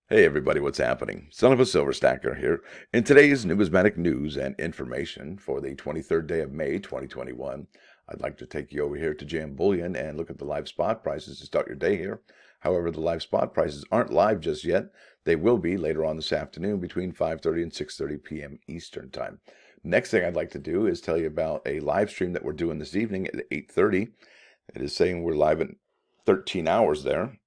Hey everybody, what's happening? Son of a Silver Stacker here. In today's numismatic news and information for the 23rd day of May 2021, I'd like to take you over here to JM Bullion and look at the live spot prices to start your day here. However, the live spot prices aren't live just yet. They will be later on this afternoon between 5:30 and 6:30 p.m. Eastern Time. Next thing I'd like to do is tell you about a live stream that we're doing this evening at 8:30. It is saying we're live in 13 hours there.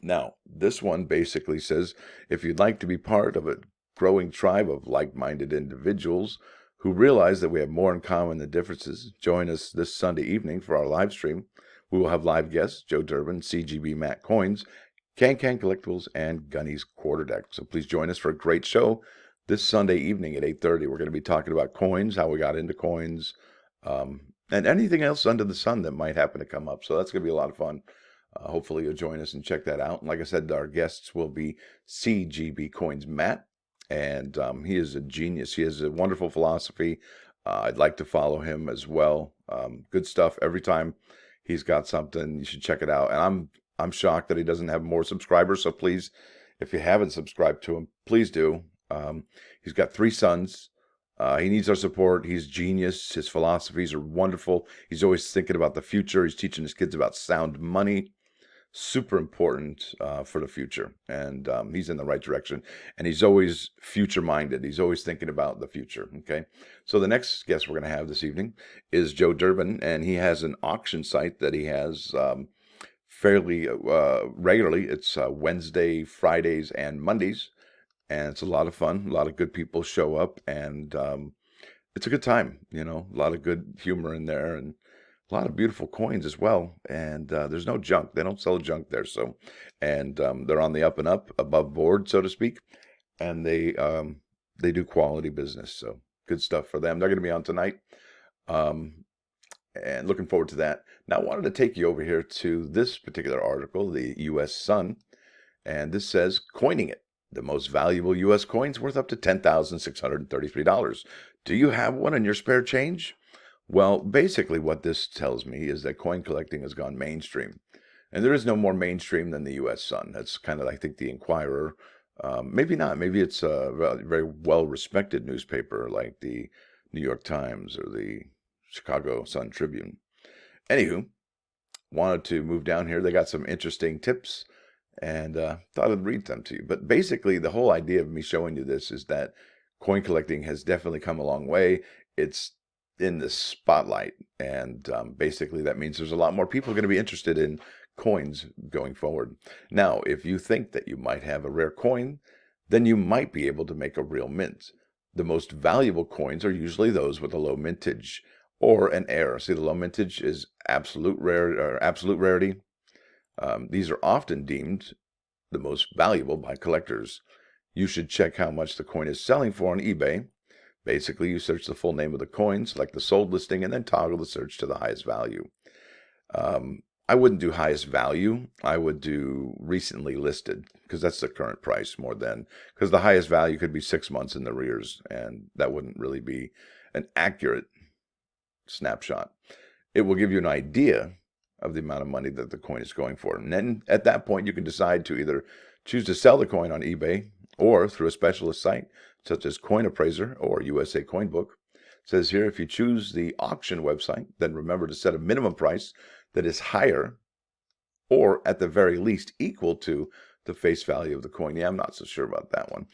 Now, this one basically says if you'd like to be part of a growing tribe of like-minded individuals who realize that we have more in common than differences, join us this Sunday evening for our live stream. We will have live guests, Joe Durbin, CGB Matt Coins, Can Collectibles, and Gunny's Quarterdeck. So please join us for a great show this Sunday evening at 8:30. We're going to be talking about coins, how we got into coins, and anything else under the sun that might happen to come up. So that's going to be a lot of fun. Hopefully you'll join us and check that out. And like I said, our guests will be CGB Coins Matt, and he is a genius. He has a wonderful philosophy. I'd like to follow him as well. Good stuff every time he's got something. You should check it out. And I'm shocked that he doesn't have more subscribers. So please, if you haven't subscribed to him, please do. He's got 3 sons. He needs our support. He's genius. His philosophies are wonderful. He's always thinking about the future. He's teaching his kids about sound money. Super important for the future, and he's in the right direction, and he's always future minded. He's always thinking about the future. Okay, so the next guest we're going to have this evening is Joe Durbin, and he has an auction site that he has fairly regularly. It's Wednesday, Fridays, and Mondays, and it's a lot of fun. A lot of good people show up, and it's a good time. You know, a lot of good humor in there, and a lot of beautiful coins as well, and there's no junk. They don't sell junk there, so, and they're on the up and up, above board, so to speak, and they do quality business. So good stuff for them. They're going to be on tonight, and looking forward to that. Now, I wanted to take you over here to this particular article, the U.S. Sun, and this says coining it. The most valuable U.S. coins worth up to $10,633. Do you have one in your spare change? Well, basically what this tells me is that coin collecting has gone mainstream. And there is no more mainstream than the U.S. Sun. That's kind of, I think, the Inquirer. Maybe not. Maybe it's a very well-respected newspaper like the New York Times or the Chicago Sun-Tribune. Anywho, wanted to move down here. They got some interesting tips, and thought I'd read them to you. But basically, the whole idea of me showing you this is that coin collecting has definitely come a long way. It's in the spotlight, and basically that means there's a lot more people going to be interested in coins going forward. Now, if you think that you might have a rare coin, then you might be able to make a real mint. The most valuable coins are usually those with a low mintage or an heir. See, the low mintage is absolute rarity. These are often deemed the most valuable by collectors. You should check how much the coin is selling for on eBay. Basically, you search the full name of the coin, select the sold listing, and then toggle the search to the highest value. I wouldn't do highest value. I would do recently listed, because that's the current price more than, because the highest value could be 6 months in the rears, and that wouldn't really be an accurate snapshot. It will give you an idea of the amount of money that the coin is going for. And then at that point, you can decide to either choose to sell the coin on eBay or through a specialist site such as Coin Appraiser or USA Coin Book. It says here, if you choose the auction website, then remember to set a minimum price that is higher or at the very least equal to the face value of the coin. Yeah, I'm not so sure about that one.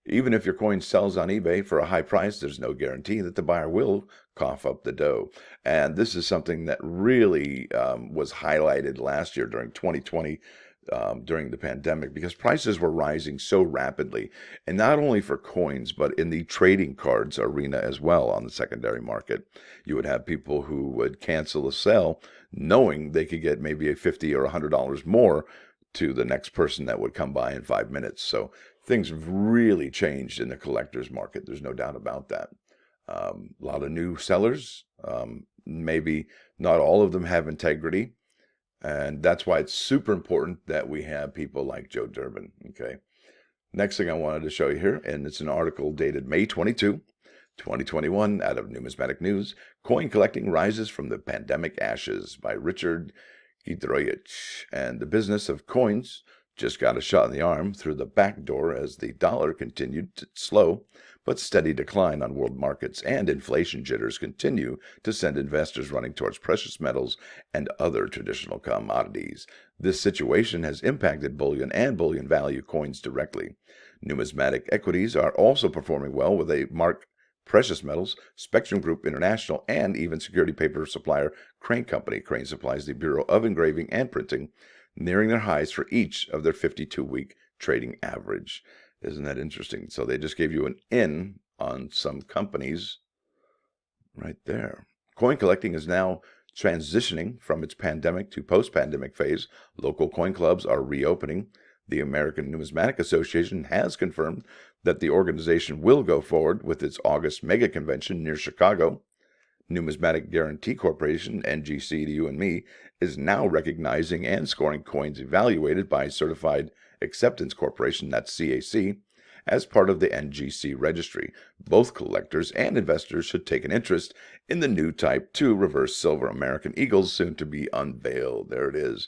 Even if your coin sells on eBay for a high price, there's no guarantee that the buyer will cough up the dough. And this is something that really was highlighted last year during 2020, during the pandemic, because prices were rising so rapidly, and not only for coins, but in the trading cards arena as well on the secondary market. You would have people who would cancel a sale knowing they could get maybe a $50 or $100 more to the next person that would come by in 5 minutes. So things have really changed in the collector's market. There's no doubt about that. A lot of new sellers, maybe not all of them have integrity. And that's why it's super important that we have people like Joe Durbin, okay? Next thing I wanted to show you here, and it's an article dated May 22, 2021, out of Numismatic News. Coin collecting rises from the pandemic ashes by Richard Gidroyich. And the business of coins just got a shot in the arm through the back door as the dollar continued to slow but steady decline on world markets, and inflation jitters continue to send investors running towards precious metals and other traditional commodities. This situation has impacted bullion and bullion value coins directly. Numismatic equities are also performing well with a marked precious metals, Spectrum Group International, and even security paper supplier Crane Company. Crane supplies the Bureau of Engraving and Printing, nearing their highs for each of their 52-week trading average. Isn't that interesting? So they just gave you an in on some companies right there. Coin collecting is now transitioning from its pandemic to post-pandemic phase. Local coin clubs are reopening. The American Numismatic Association has confirmed that the organization will go forward with its August mega convention near Chicago. Numismatic Guarantee Corporation, NGC to you and me, is now recognizing and scoring coins evaluated by Certified Acceptance Corporation, that's CAC, as part of the NGC registry. Both collectors and investors should take an interest in the new Type 2 reverse silver American Eagles, soon to be unveiled. There it is.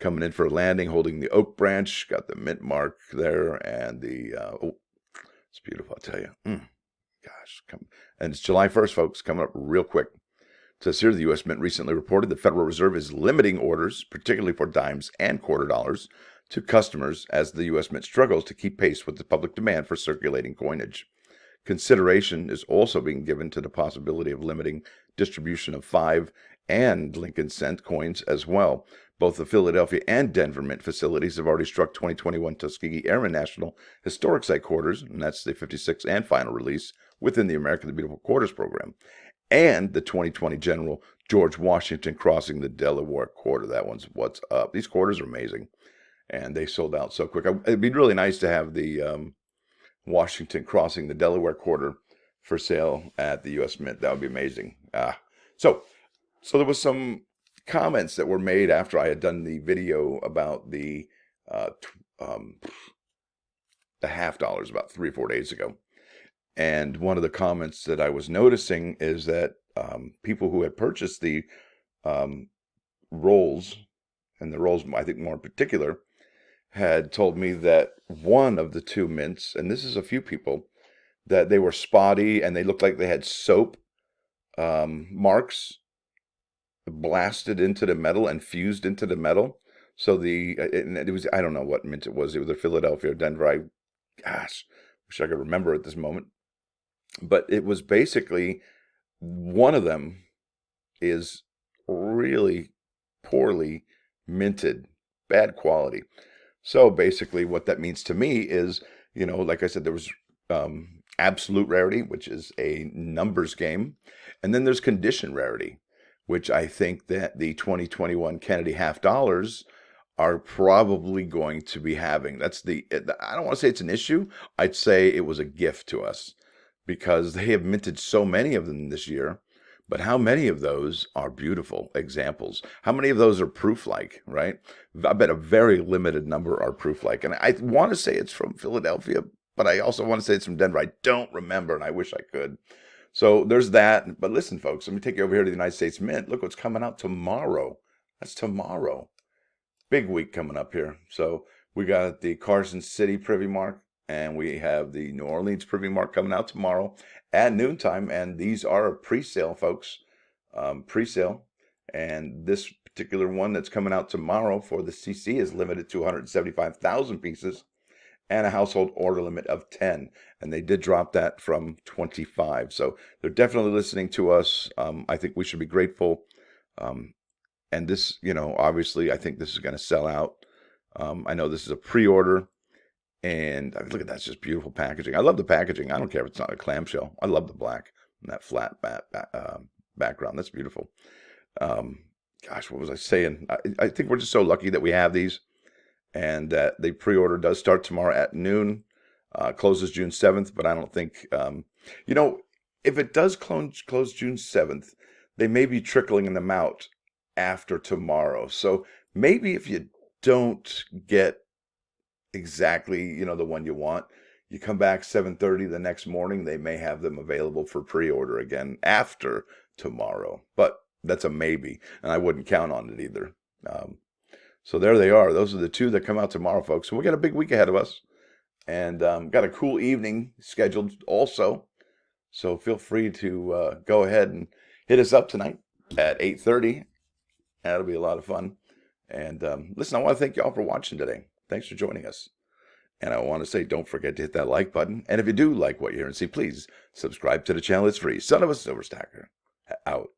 Coming in for a landing, holding the oak branch, got the mint mark there, and the, it's beautiful, I'll tell you. Gosh, and it's July 1st, folks, coming up real quick. It says here the U.S. Mint recently reported the Federal Reserve is limiting orders, particularly for dimes and quarter dollars, to customers as the U.S. Mint struggles to keep pace with the public demand for circulating coinage. Consideration is also being given to the possibility of limiting distribution of 5 and Lincoln cent coins as well. Both the Philadelphia and Denver Mint facilities have already struck 2021 Tuskegee Airmen National Historic Site Quarters, and that's the 56th and final release within the American the Beautiful Quarters program, and the 2020 General George Washington Crossing the Delaware Quarter. That one's what's up. These quarters are amazing, and they sold out so quick. It'd be really nice to have the Washington Crossing the Delaware Quarter for sale at the U.S. Mint. That would be amazing. So there was some comments that were made after I had done the video about the half dollars about 3 or 4 days ago. And one of the comments that I was noticing is that people who had purchased the rolls, and the rolls, I think more in particular, had told me that one of the two mints, and this is a few people, that they were spotty and they looked like they had soap marks blasted into the metal and fused into the metal. So it was, I don't know what mint it was. It was either Philadelphia or Denver. Wish I could remember at this moment. But it was basically, one of them is really poorly minted, bad quality. So basically what that means to me is, like I said, there was absolute rarity, which is a numbers game. And then there's condition rarity, which I think that the 2021 Kennedy half dollars are probably going to be having. I don't want to say it's an issue. I'd say it was a gift to us because they have minted so many of them this year. But how many of those are beautiful examples? How many of those are proof-like, right? I bet a very limited number are proof-like. And I want to say it's from Philadelphia, but I also want to say it's from Denver. I don't remember, and I wish I could. So there's that. But listen, folks, let me take you over here to the United States Mint. Look what's coming out tomorrow. That's tomorrow. Big week coming up here. So we got the Carson City Privy Mark, and we have the New Orleans Privy Mark coming out tomorrow at noontime. And these are a pre-sale, folks. Pre-sale. And this particular one that's coming out tomorrow for the CC is limited to 175,000 pieces and a household order limit of 10. And they did drop that from 25. So they're definitely listening to us. I think we should be grateful. And this, obviously, I think this is going to sell out. I know this is a pre-order. And look at that, it's just beautiful packaging. I love the packaging. I don't care if it's not a clamshell. I love the black and that flat background. That's beautiful. Gosh, what was I saying? I think we're just so lucky that we have these. And that the pre-order does start tomorrow at noon. Closes June 7th, but I don't think, if it does close June 7th, they may be trickling them out after tomorrow. So maybe if you don't get exactly, the one you want, you come back 7:30 the next morning, they may have them available for pre-order again after tomorrow. But that's a maybe, and I wouldn't count on it either. So there they are. Those are the two that come out tomorrow, folks. So we got a big week ahead of us, and got a cool evening scheduled also. So feel free to go ahead and hit us up tonight at 8:30. That'll be a lot of fun. And listen, I want to thank y'all for watching today. Thanks for joining us. And I want to say, don't forget to hit that like button. And if you do like what you hear and see, please subscribe to the channel. It's free. Son of a Silver Stacker. Out.